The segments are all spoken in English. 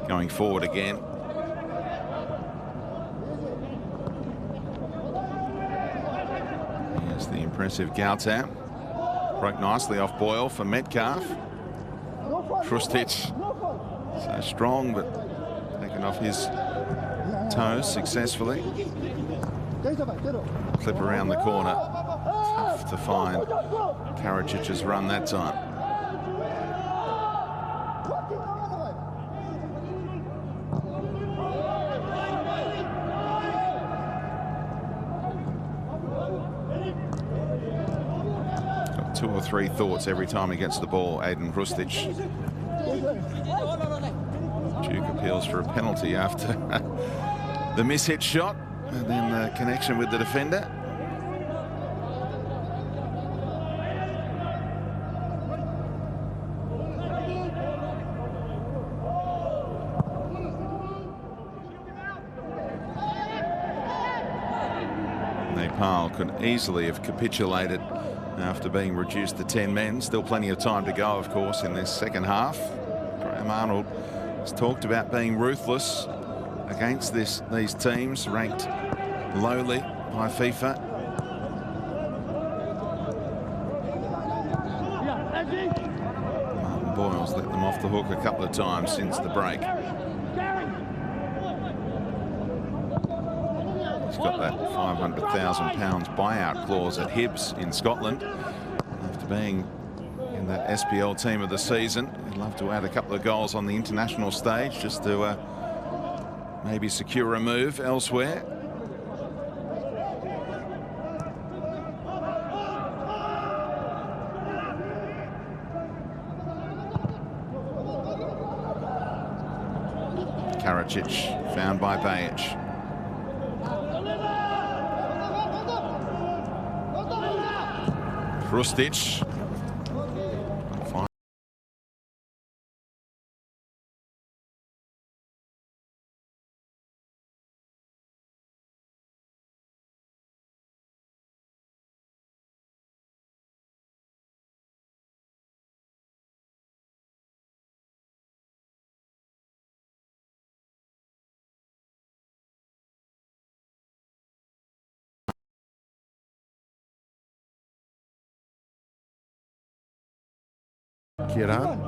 going forward again. Here's the impressive Gautam. Broke nicely off Boyle for Metcalf. Krustic, so strong, but taken off his toes successfully. Clip around the corner. Tough to find Karacic's run that time. Got 2 or 3 thoughts every time he gets the ball, Aiden Krustic. Duke appeals for a penalty after the miss-hit shot and then the connection with the defender. Nepal could easily have capitulated after being reduced to 10 men. Still plenty of time to go, of course, in this second half. Graham Arnold has talked about being ruthless against these teams ranked lowly by FIFA. Martin Boyle's let them off the hook a couple of times since the break. He's got that £500,000 buyout clause at Hibs in Scotland after being in that SPL team of the season. He'd love to add a couple of goals on the international stage just to maybe secure a move elsewhere. Karacic found by Bajic. Krustic. Kiran.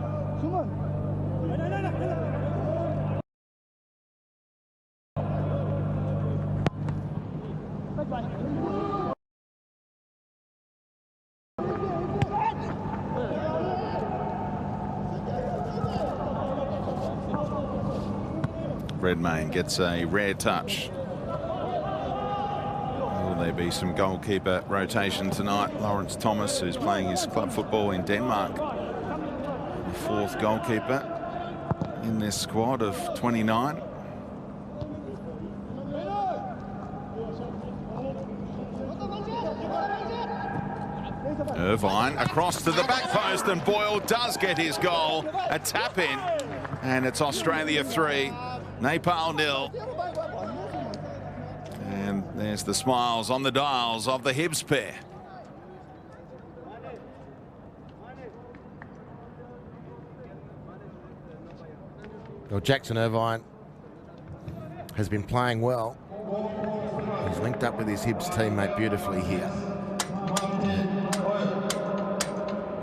Redmayne gets a rare touch. Will there be some goalkeeper rotation tonight? Lawrence Thomas, who's playing his club football in Denmark, the 4th goalkeeper in this squad of 29. Irvine across to the back post, and Boyle does get his goal. A tap in, and it's Australia 3, Nepal 0. And there's the smiles on the dials of the Hibs pair. Well, Jackson Irvine has been playing well. He's linked up with his Hibs teammate beautifully here.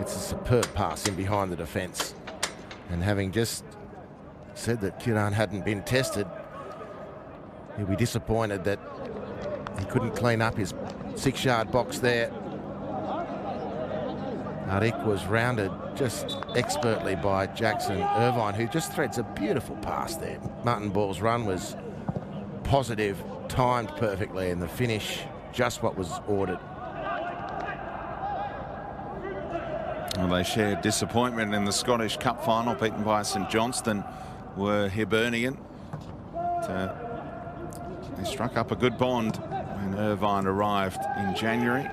It's a superb pass in behind the defence. And having just said that Kiran hadn't been tested, he'll be disappointed that he couldn't clean up his 6-yard box there. Arik was rounded just expertly by Jackson Irvine, who just threads a beautiful pass there. Martin Ball's run was positive, timed perfectly, and the finish just what was ordered. Well, they shared disappointment in the Scottish Cup final, beaten by St Johnstone, were Hibernian. They struck up a good bond when Irvine arrived in January.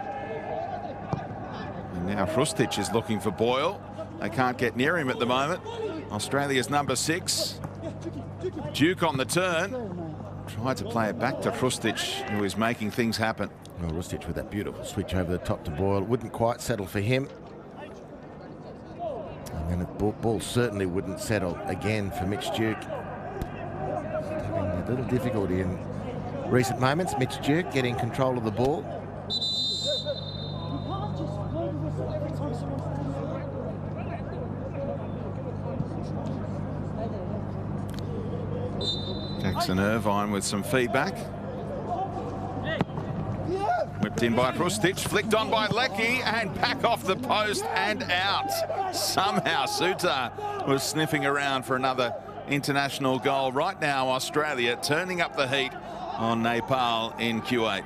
And now Krustic is looking for Boyle. They can't get near him at the moment. Australia's number 6. Duke on the turn. Tried to play it back to Krustic, who is making things happen. Well, Krustic with that beautiful switch over the top to Boyle. Wouldn't quite settle for him. And then the ball certainly wouldn't settle again for Mitch Duke. a little difficulty in recent moments. Mitch Duke getting control of the ball. Jackson Irvine with some feedback. Whipped in by Hrustic, flicked on by Leckie, and back off the post and out. Somehow Suter was sniffing around for another international goal. Right now, Australia turning up the heat on Nepal in Q8.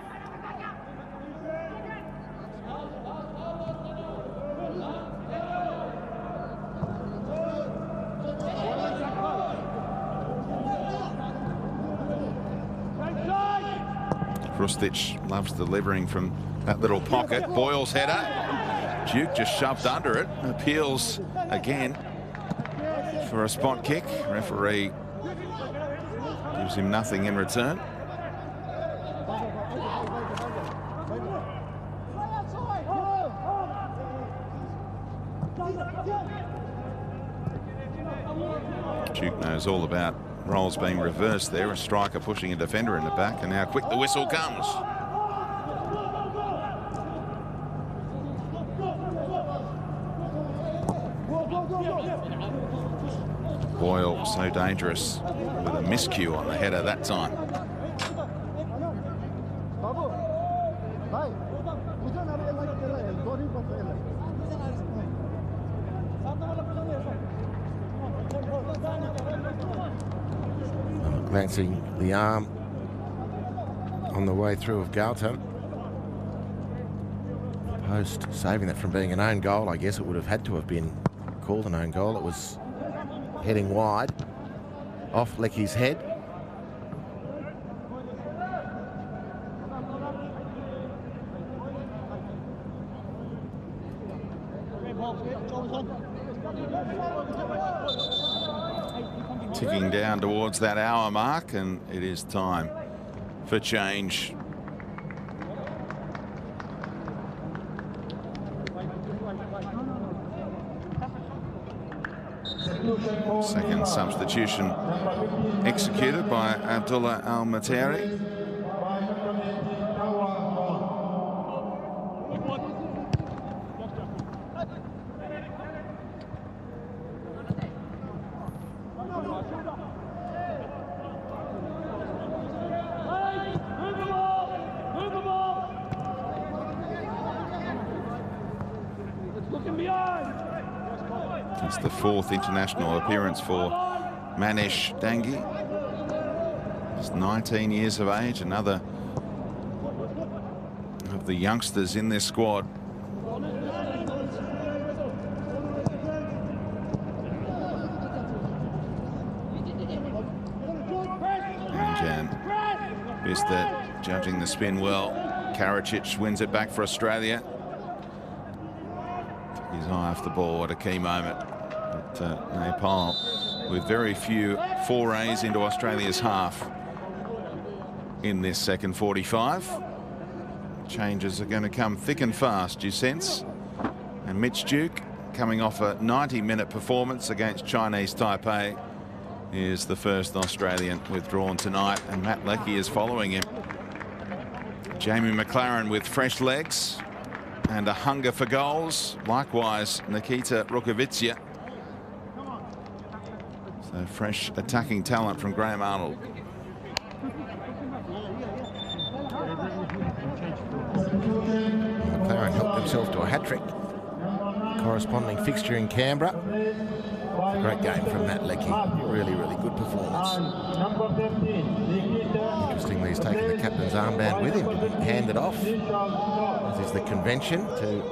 Hrustic loves delivering from that little pocket. Boyle's header. Duke just shoved under it. Appeals again for a spot kick. Referee gives him nothing in return. Duke knows all about roles being reversed there. A striker pushing a defender in the back, and how quick the whistle comes. Boyle so dangerous with a miscue on the header that time. Glancing the arm on the way through of Galton. Post saving that from being an own goal. I guess it would have had to have been called an own goal. It was heading wide off Leckie's head. Ticking down towards that hour mark, and it is time for change. Second substitution executed by Abdullah Al-Matari. It's the fourth international appearance for Manish Dangi. He's 19 years of age, another of the youngsters in this squad. And Bista judging the spin well. Karacic wins it back for Australia. Took his eye off the ball at a key moment. But Nepal with very few forays into Australia's half in this second 45. Changes are going to come thick and fast, you sense. And Mitch Duke, coming off a 90-minute performance against Chinese Taipei, is the first Australian withdrawn tonight, and Matt Leckie is following him. Jamie McLaren with fresh legs and a hunger for goals. Likewise, Nikita Rukavica. So fresh attacking talent from Graham Arnold. McLaren helped himself to a hat-trick. Corresponding fixture in Canberra. A great game from Matt Leckie. Really, really good performance. Interestingly, he's taken the captain's armband with him. Didn't hand it off, as is the convention. To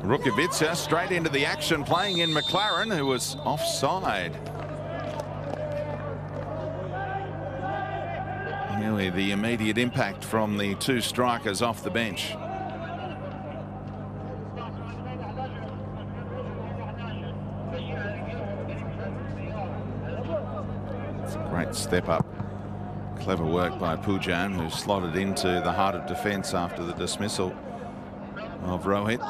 Rukavica straight into the action, playing in McLaren, who was offside. Nearly the immediate impact from the two strikers off the bench. It's a great step up. Clever work by Pujan, who slotted into the heart of defence after the dismissal of Rohit.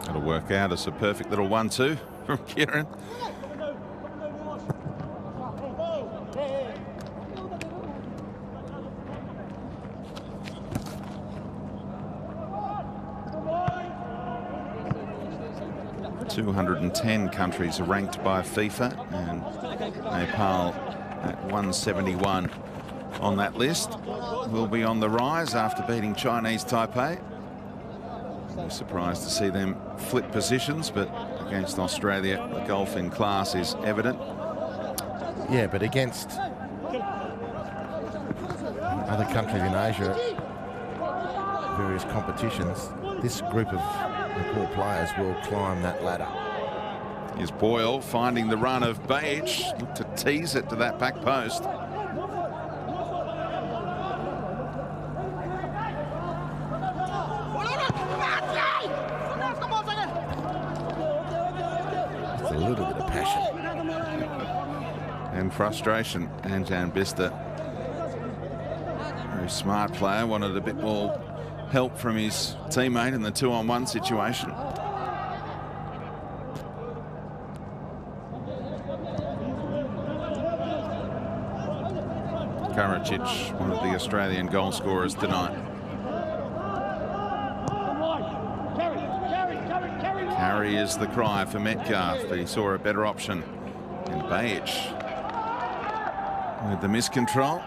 It'll work out as a perfect little 1-2 from Kieran. .210 countries are ranked by FIFA, and Nepal at 171 on that list. Will be on the rise after beating Chinese Taipei. We're surprised to see them flip positions, but against Australia, the gulf in class is evident. Yeah, but against other countries in Asia, various competitions, this group of Nepal players will climb that ladder. Here's Boyle finding the run of Beige, look to tease it to that back post. It's a little bit of passion. And frustration. Anjan Bista, very smart player, wanted a bit more help from his teammate in the 2-on-1 situation. Karacic, one of the Australian goal scorers tonight. Carry is the cry for Metcalf, but he saw a better option in Beige with the miscontrol.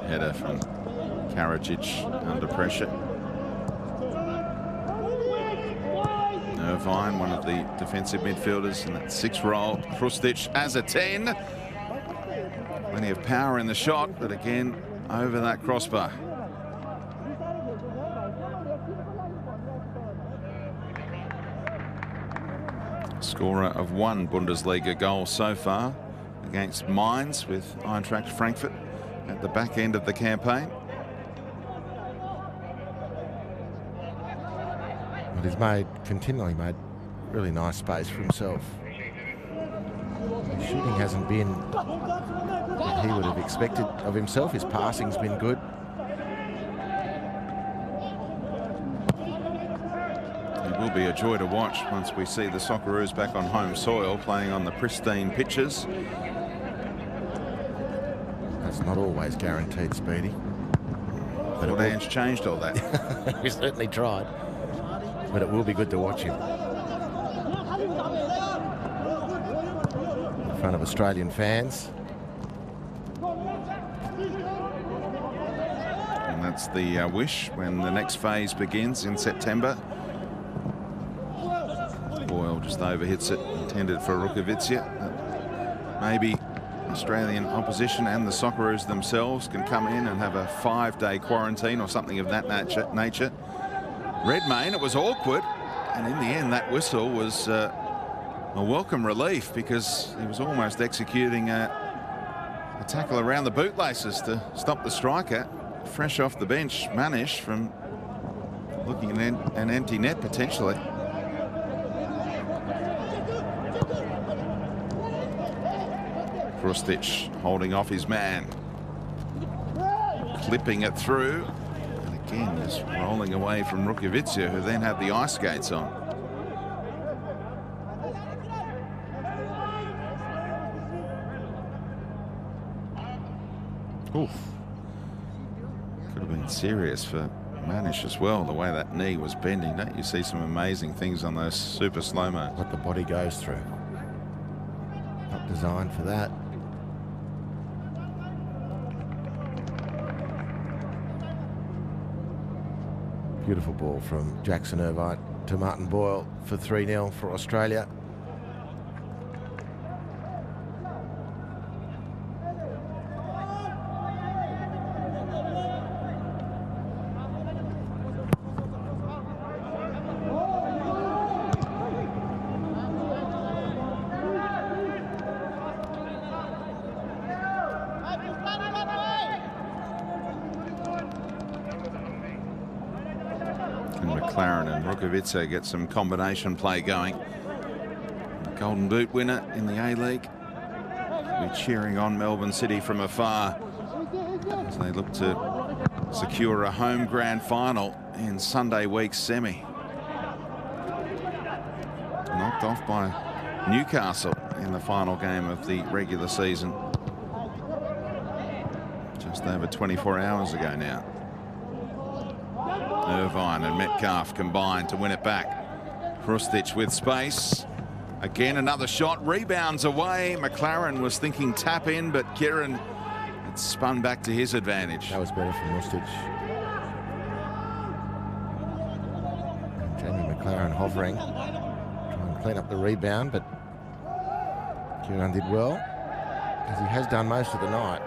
Header from Karacic under pressure. Irvine, one of the defensive midfielders in that 6 role. Krustic as a 10. Plenty of power in the shot, but again, over that crossbar. Scorer of 1 Bundesliga goal so far against Mainz with Eintracht Frankfurt at the back end of the campaign. But he's continually made really nice space for himself. His shooting hasn't been what he would have expected of himself. His passing's been good. It will be a joy to watch once we see the Socceroos back on home soil playing on the pristine pitches. That's not always guaranteed, Speedy. But Ange changed all that. He certainly tried. But it will be good to watch him. In front of Australian fans. And that's the wish when the next phase begins in September. Boyle just overhits it, intended for Rukavica. Maybe Australian opposition and the Socceroos themselves can come in and have a 5-day quarantine or something of that nature. Redmayne, it was awkward, and in the end that whistle was a welcome relief, because he was almost executing a tackle around the bootlaces to stop the striker. Fresh off the bench, Manish, from looking at an empty net potentially. Krustic holding off his man, clipping it through, and again just rolling away from Rukavica, who then had the ice skates on. Oof. Could have been serious for Manish as well, the way that knee was bending. Don't you see some amazing things on those super slow-mo? What the body goes through. Not designed for that. Beautiful ball from Jackson Irvine. to Martin Boyle for 3-0 for Australia. McLaren and Rukavica get some combination play going. The Golden Boot winner in the A-League will be cheering on Melbourne City from afar as they look to secure a home grand final in Sunday week's semi. Knocked off by Newcastle in the final game of the regular season just over 24 hours ago now. Irvine and Metcalf combined to win it back. Hrustic with space. Again, another shot. Rebounds away. McLaren was thinking tap in, but Kieran, it spun back to his advantage. That was better from Hrustic. Jamie McLaren hovering. Trying to clean up the rebound, but Kieran did well, as he has done most of the night.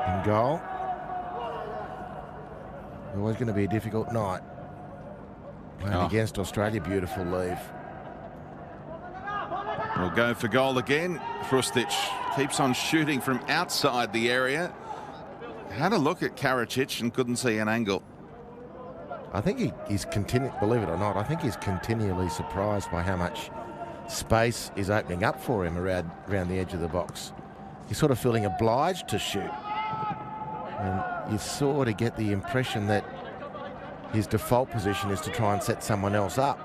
In goal. Always going to be a difficult night. Playing against Australia, beautiful leave. We'll go for goal again. Hrustic keeps on shooting from outside the area. Had a look at Karacic and couldn't see an angle. I think he's believe it or not, I think he's continually surprised by how much space is opening up for him around the edge of the box. He's sort of feeling obliged to shoot. And you sort of get the impression that his default position is to try and set someone else up.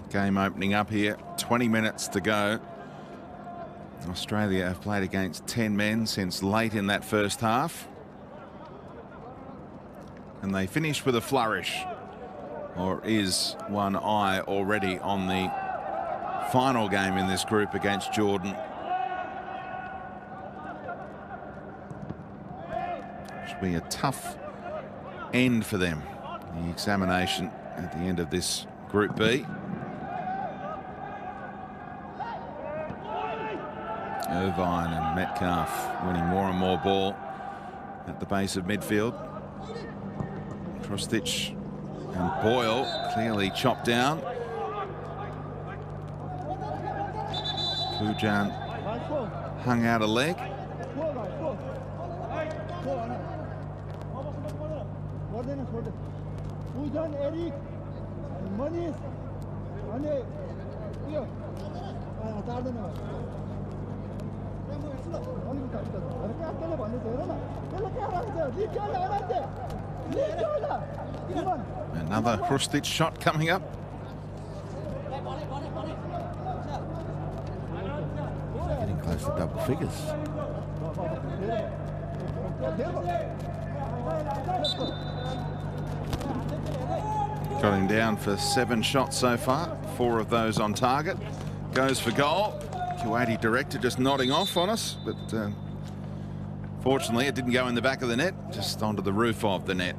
Game opening up here, 20 minutes to go. Australia have played against 10 men since late in that first half. And they finish with a flourish. Or is one eye already on the final game in this group against Jordan? Should be a tough end for them. The examination at the end of this Group B. Irvine and Metcalf winning more and more ball at the base of midfield. Hrustic and Boyle clearly chopped down. Pujan hung out a leg. Another Hrustic shot coming up. Getting close to double figures. Got him down for 7 shots so far, 4 of those on target. Goes for goal. Kuwaiti director just nodding off on us, but fortunately it didn't go in the back of the net, just onto the roof of the net.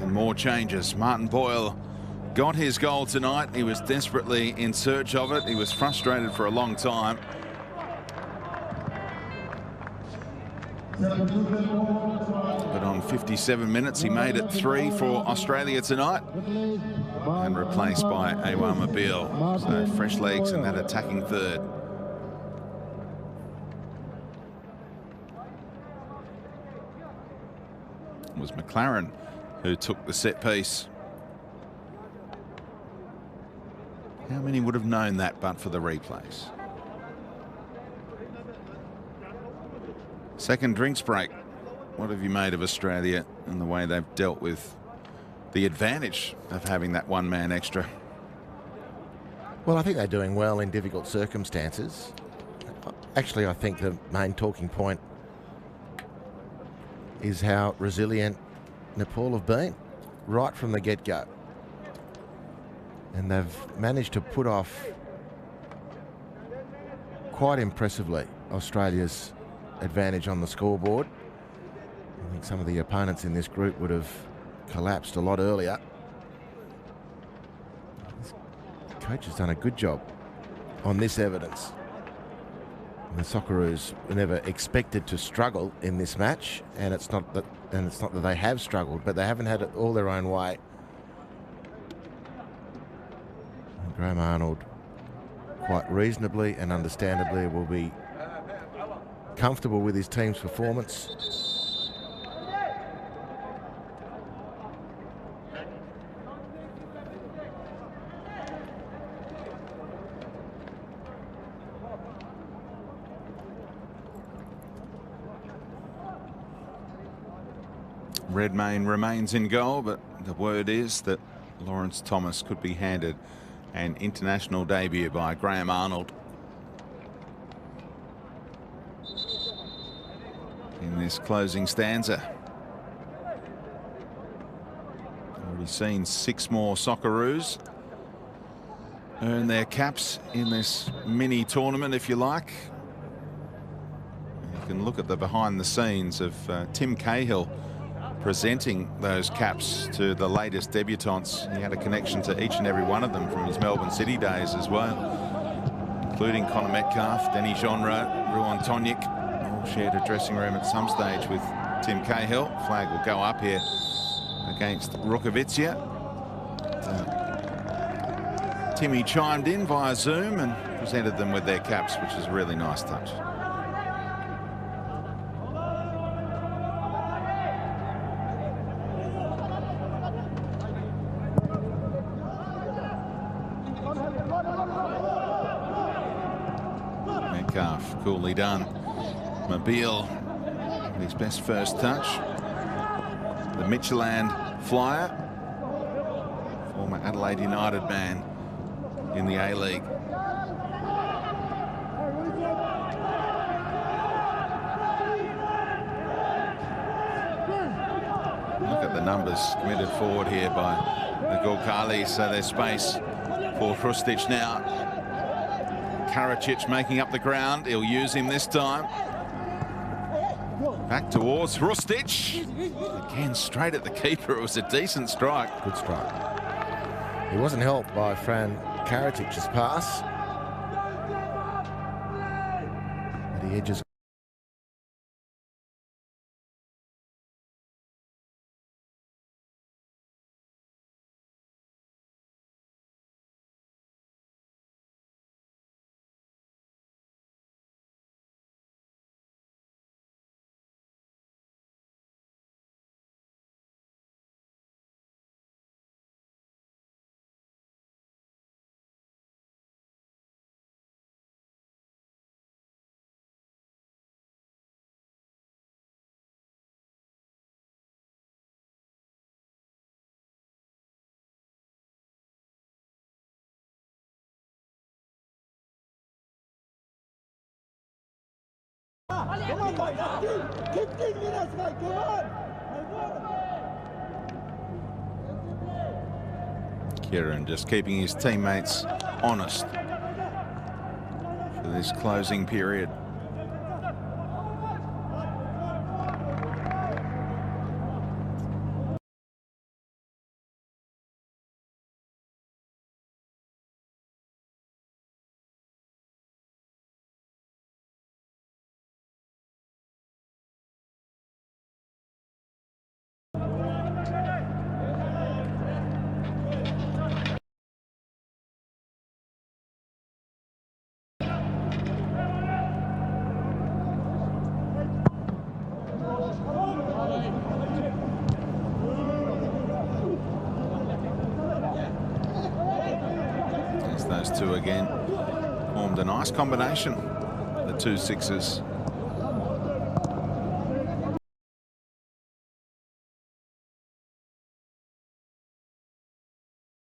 And more changes. Martin Boyle got his goal tonight. He was desperately in search of it. He was frustrated for a long time. But on 57 minutes, he made it 3 for Australia tonight and replaced by Awa Mobile. So fresh legs in that attacking third. It was McLaren who took the set piece. How many would have known that but for the replays? Second drinks break. What have you made of Australia and the way they've dealt with the advantage of having that one man extra? Well, I think they're doing well in difficult circumstances. Actually, I think the main talking point is how resilient Nepal have been right from the get-go. And they've managed to put off quite impressively Australia's advantage on the scoreboard. I think some of the opponents in this group would have collapsed a lot earlier. This coach has done a good job on this evidence. The Socceroos were never expected to struggle in this match, and it's not that they have struggled, but they haven't had it all their own way. And Graham Arnold, quite reasonably and understandably, will be comfortable with his team's performance. Redmayne remains in goal, but the word is that Lawrence Thomas could be handed an international debut by Graham Arnold in this closing stanza. Already seen 6 more Socceroos earn their caps in this mini tournament, if you like. You can look at the behind the scenes of Tim Cahill presenting those caps to the latest debutants. He had a connection to each and every one of them from his Melbourne City days as well, including Connor Metcalf, Denny Genre, Ruan Tonic, all shared a dressing room at some stage with Tim Cahill. Flag will go up here against Rukavitzia. Timmy chimed in via Zoom and presented them with their caps, which is a really nice touch. Coolly done. Mobile, his best first touch. The Midtjylland flyer, former Adelaide United man in the A-League. Look at the numbers committed forward here by the Gorkali, so there's space for Hrustic now. Karacic making up the ground. He'll use him this time. Back towards Hrustic. Again, straight at the keeper. It was a decent strike. Good strike. He wasn't helped by Fran Karacic's pass. But he edges. Kieran just keeping his teammates honest for this closing period. Those two again formed a nice combination, the 2 sixes.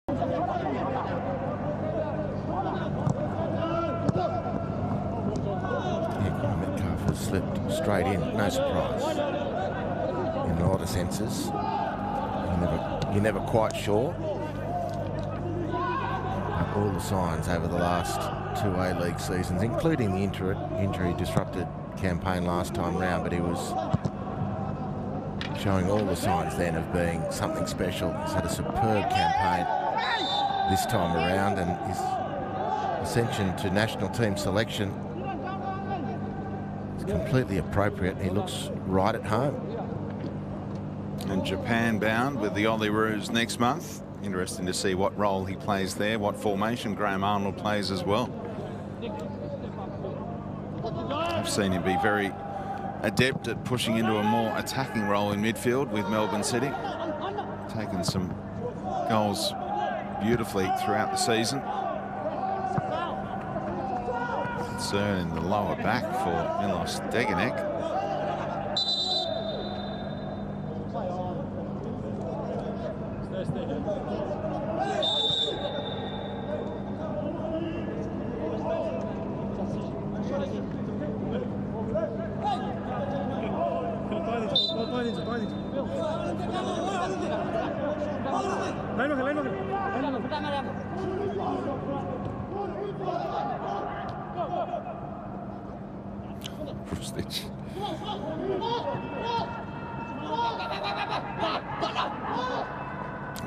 Connor Metcalf has slipped straight in, no surprise. In a lot of senses, you're never quite sure. All the signs over the last 2 A-League seasons, including the injury-disrupted campaign last time round, but he was showing all the signs then of being something special. He's had a superb campaign this time around, and his ascension to national team selection is completely appropriate. He looks right at home. And Japan bound with the Olyroos next month. Interesting to see what role he plays there, what formation Graham Arnold plays as well. I've seen him be very adept at pushing into a more attacking role in midfield with Melbourne City. Taken some goals beautifully throughout the season. Concern in the lower back for Milos Degenek.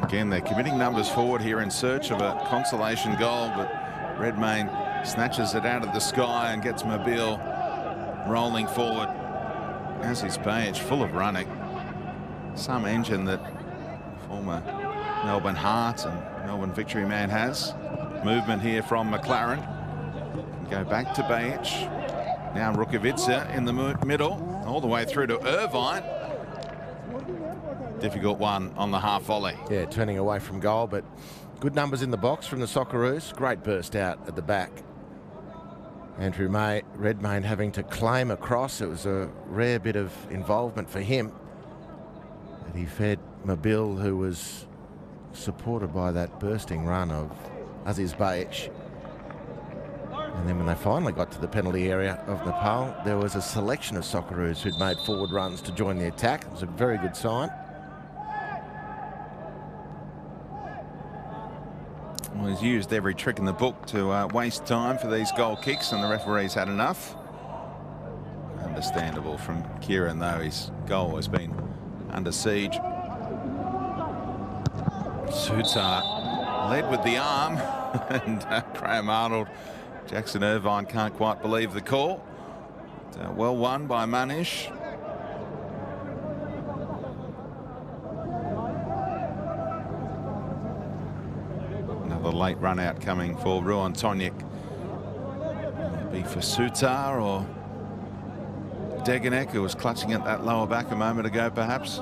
Again, they're committing numbers forward here in search of a consolation goal, but Redmayne snatches it out of the sky and gets Mobile rolling forward. As his page, full of running. Some engine that former Melbourne Heart and Melbourne Victory man has. Movement here from McLaren. Go back to Bajic. Now Rukavica in the middle, all the way through to Irvine. Difficult one on the half volley. Yeah, turning away from goal, but good numbers in the box from the Socceroos. Great burst out at the back. Andrew Redmayne having to claim across. It was a rare bit of involvement for him. But he fed Mobile, who was supported by that bursting run of Aziz Bajic. And then when they finally got to the penalty area of Nepal, there was a selection of Socceroos who'd made forward runs to join the attack. It was a very good sign. Well, he's used every trick in the book to waste time for these goal kicks, and the referee's had enough. Understandable from Kieran, though. His goal has been under siege. Sutar led with the arm, and Graham Arnold, Jackson Irvine can't quite believe the call. But, well won by Manish. Another late run out coming for Ruan Tonic. Be for Sutar or Degenek, who was clutching at that lower back a moment ago, perhaps.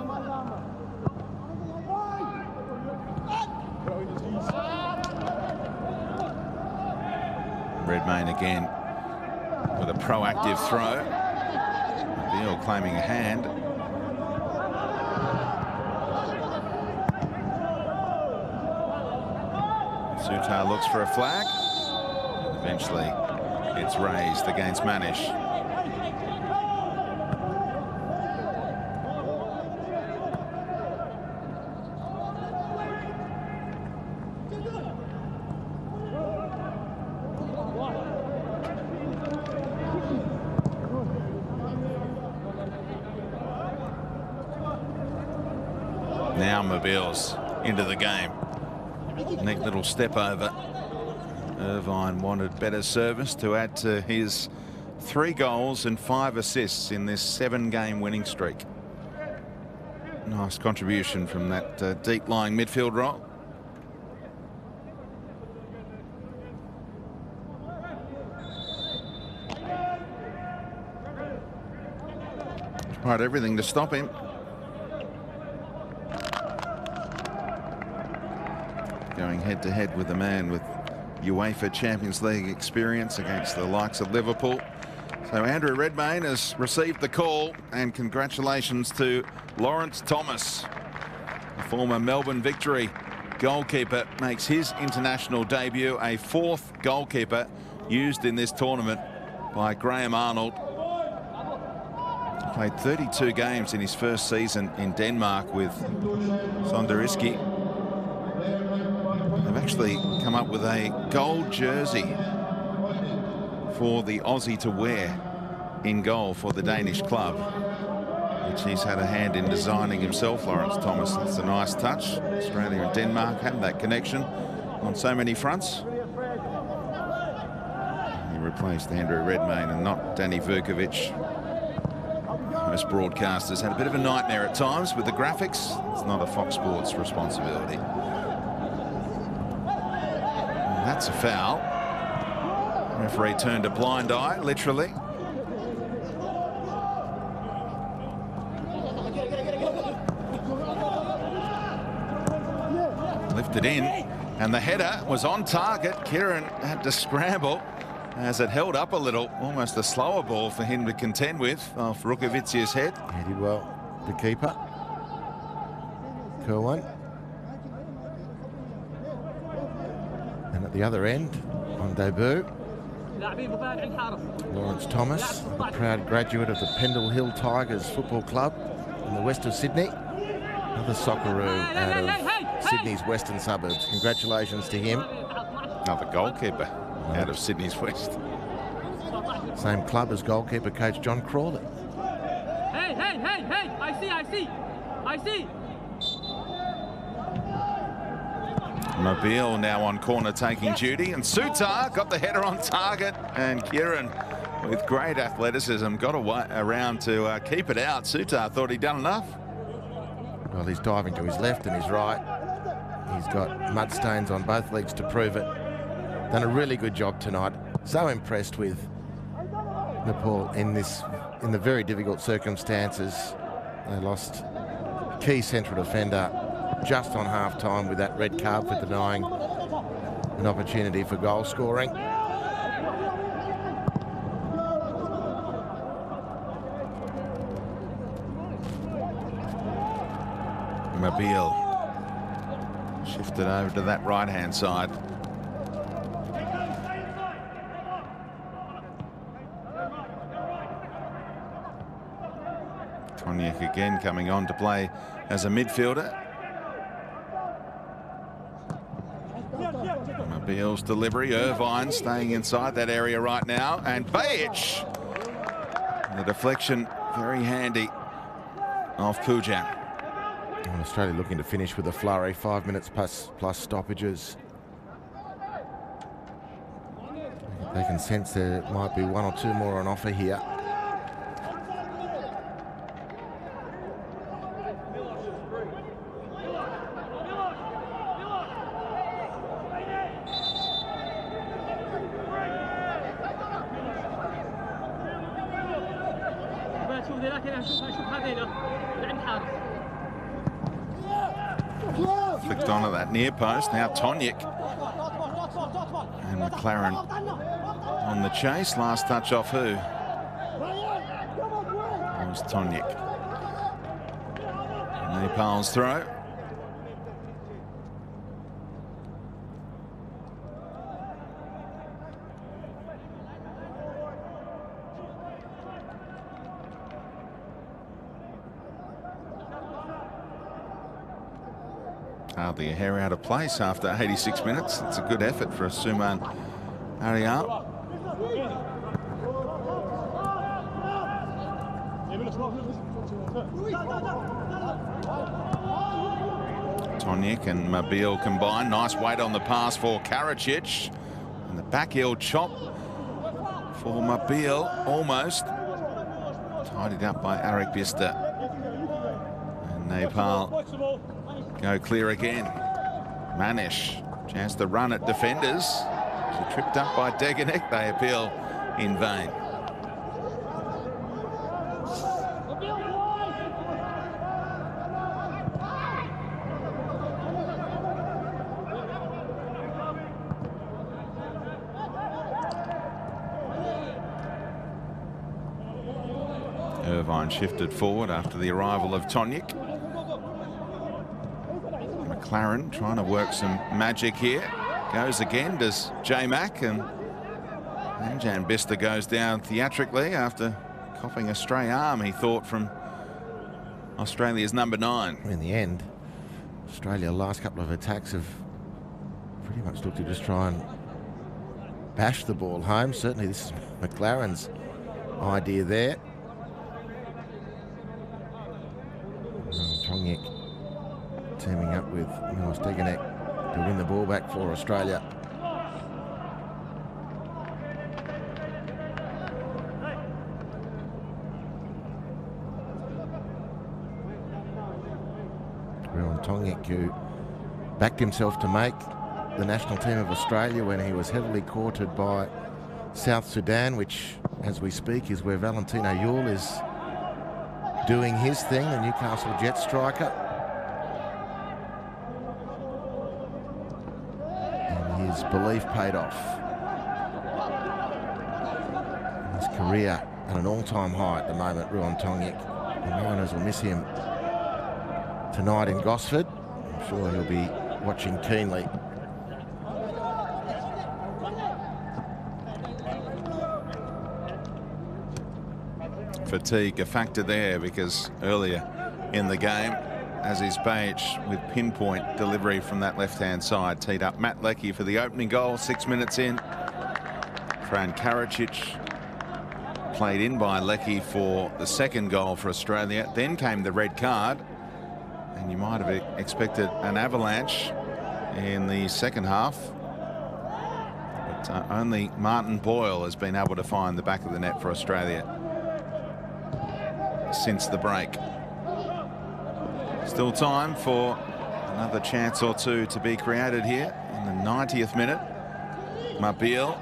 Redmayne again with a proactive throw. Beale claiming a hand. Sutar looks for a flag. And eventually it's raised against Manish. Now Mobile's into the game. Neat little step over. Irvine wanted better service to add to his 3 goals and 5 assists in this 7-game winning streak. Nice contribution from that deep-lying midfield role. Tried everything to stop him. Going head-to-head with a man with UEFA Champions League experience against the likes of Liverpool. So Andrew Redmayne has received the call, and congratulations to Lawrence Thomas. The former Melbourne Victory goalkeeper makes his international debut, a 4th goalkeeper used in this tournament by Graham Arnold. He played 32 games in his first season in Denmark with Sonderski. They've actually come up with a gold jersey for the Aussie to wear in goal for the Danish club, which he's had a hand in designing himself, Lawrence Thomas. It's a nice touch. Australia and Denmark have that connection on so many fronts. He replaced Andrew Redmayne and not Danny Vukovic. Most broadcasters had a bit of a nightmare at times with the graphics. It's not a Fox Sports responsibility. And that's a foul. Referee turned a blind eye, literally. Lifted in, and the header was on target. Kieran had to scramble as it held up a little, almost a slower ball for him to contend with off Rukovic's head. He did well, the keeper. Kerwin. And at the other end, on debut, Lawrence Thomas, the proud graduate of the Pendle Hill Tigers Football Club in the west of Sydney. Another Socceroo out of Sydney's western suburbs. Congratulations to him. Another goalkeeper out of Sydney's west. Same club as goalkeeper coach John Crawley. Hey, I see. Mobile now on corner taking duty, and Sutar got the header on target, and Kieran with great athleticism got around to keep it out. Sutar thought he'd done enough. Well, he's diving to his left and his right. He's got mud stains on both legs to prove it. Done a really good job tonight. So impressed with Nepal in the very difficult circumstances. They lost key central defender just on half-time with that red card for denying an opportunity for goal scoring. Mobile shifted over to that right-hand side. Toniak again coming on to play as a midfielder. Mobile's delivery, Irvine staying inside that area right now, and Bajic. The deflection very handy off Pujan. And Australia looking to finish with a flurry, 5 minutes plus stoppages. They can sense there might be one or two more on offer here. Flicked onto that near post. Now Toniak and McLaren on the chase. Last touch off who? That was Toniak. Nepal's throw. Hardly a hair out of place after 86 minutes. It's a good effort for Suman Arial. Toniak and Mobile combined. Nice weight on the pass for Karacic. And the back heel chop for Mobile, almost tidied up by Arik Bista. And Nepal go clear again. Manish, chance to run at defenders. She tripped up by Deganek. They appeal in vain. Irvine shifted forward after the arrival of Toniak. McLaren trying to work some magic here. Goes again, does J-Mac, and Jan Bista goes down theatrically after coughing a stray arm, he thought, from Australia's number 9. In the end, Australia last couple of attacks have pretty much looked to just try and bash the ball home. Certainly this is McLaren's idea there. Tongyek teaming up with Milos Deganek to win the ball back for Australia. Tongyek, who backed himself to make the national team of Australia when he was heavily courted by South Sudan, which, as we speak, is where Valentino Yule is doing his thing, the Newcastle Jet striker. And his belief paid off. His career at an all-time high at the moment, Ruan Tongyek. The Mariners will miss him tonight in Gosford. I'm sure he'll be watching keenly. Fatigue a factor there, because earlier in the game, Aziz Behich with pinpoint delivery from that left-hand side teed up Matt Leckie for the opening goal 6 minutes in. Fran Karacic played in by Leckie for the second goal for Australia. Then came the red card, and you might have expected an avalanche in the second half. But only Martin Boyle has been able to find the back of the net for Australia since the break. Still time for another chance or two to be created here in the 90th minute. Mabil.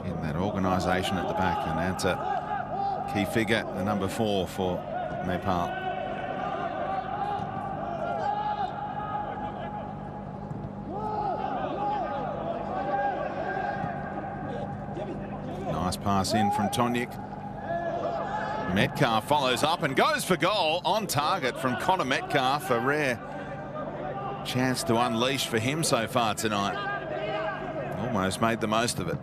Again, that organisation at the back, and that's a key figure, the number 4 for Nepal. Nice pass in from Tongyek. Metcalf follows up and goes for goal on target from Connor Metcalf. A rare chance to unleash for him so far tonight. Almost made the most of it.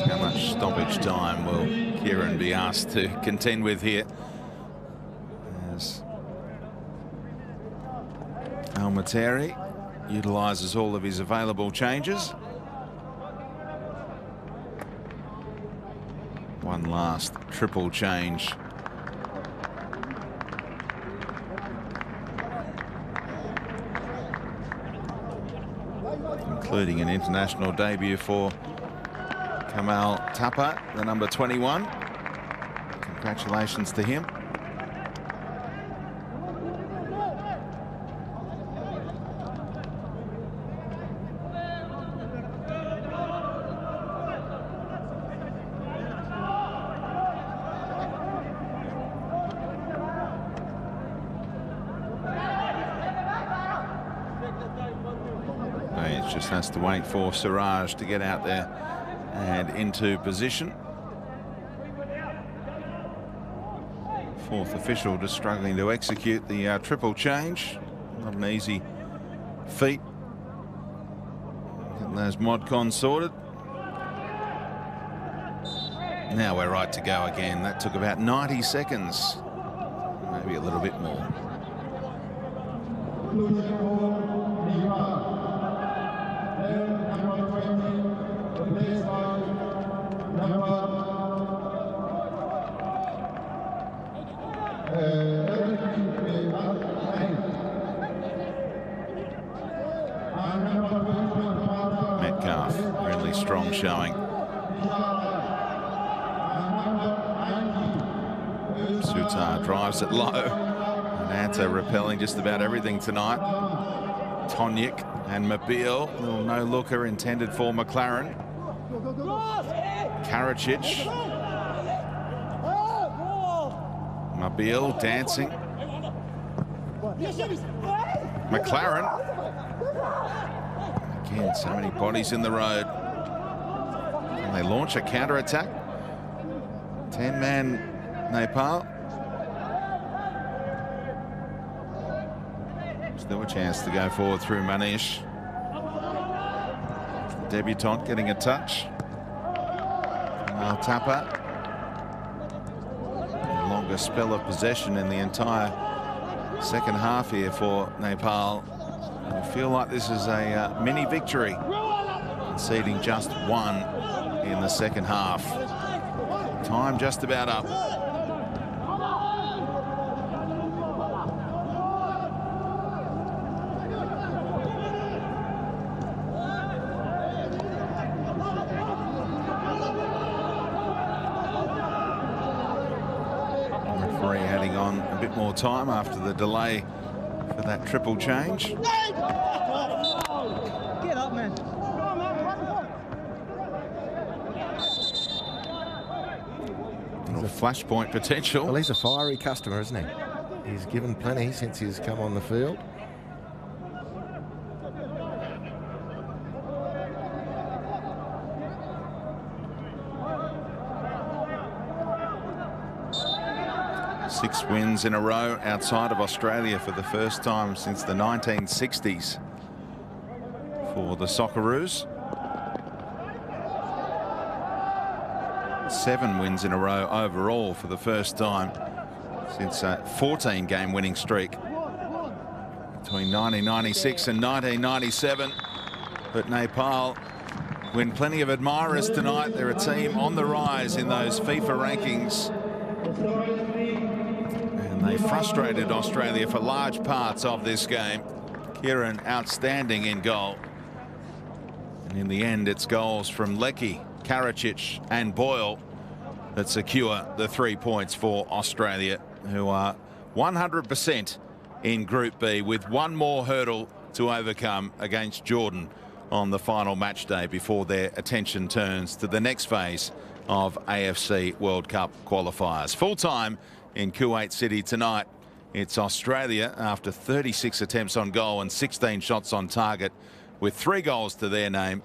How much stoppage time will Kieran be asked to contend with here? As Almateri utilises all of his available changes. One last triple change. Including an international debut for Kamal Tapa, the number 21. Congratulations to him. Just has to wait for Siraj to get out there and into position. Fourth official just struggling to execute the triple change. Not an easy feat. Getting those mod cons sorted. Now we're right to go again. That took about 90 seconds, maybe a little bit more. Metcalf, really strong showing. Sutar drives it low. And Anta repelling just about everything tonight. Tongyek and Mabil, little no-looker intended for McLaren. Karacic. Mabil dancing. McLaren. Again, so many bodies in the road. And they launch a counter-attack. 10-man Nepal. Still a chance to go forward through Manish. The debutant getting a touch. Tapa. The longest spell of possession in the entire second half here for Nepal. I feel like this is a mini victory, conceding just one in the second half. Time just about up. Referee adding on a bit more time after the delay for that triple change. Get up, man. Little flashpoint potential. Well, he's a fiery customer, isn't he? He's given plenty since he's come on the field. Six wins in a row outside of Australia for the first time since the 1960s for the Socceroos. 7 wins in a row overall for the first time since a 14-game winning streak between 1996 and 1997. But Nepal win plenty of admirers tonight. They're a team on the rise in those FIFA rankings. And they frustrated Australia for large parts of this game. Kieran outstanding in goal. And in the end, it's goals from Leckie, Karacic and Boyle that secure the 3 points for Australia, who are 100% in Group B with one more hurdle to overcome against Jordan on the final match day before their attention turns to the next phase of AFC World Cup qualifiers. Full time in Kuwait City tonight. It's Australia after 36 attempts on goal and 16 shots on target with 3 goals to their name.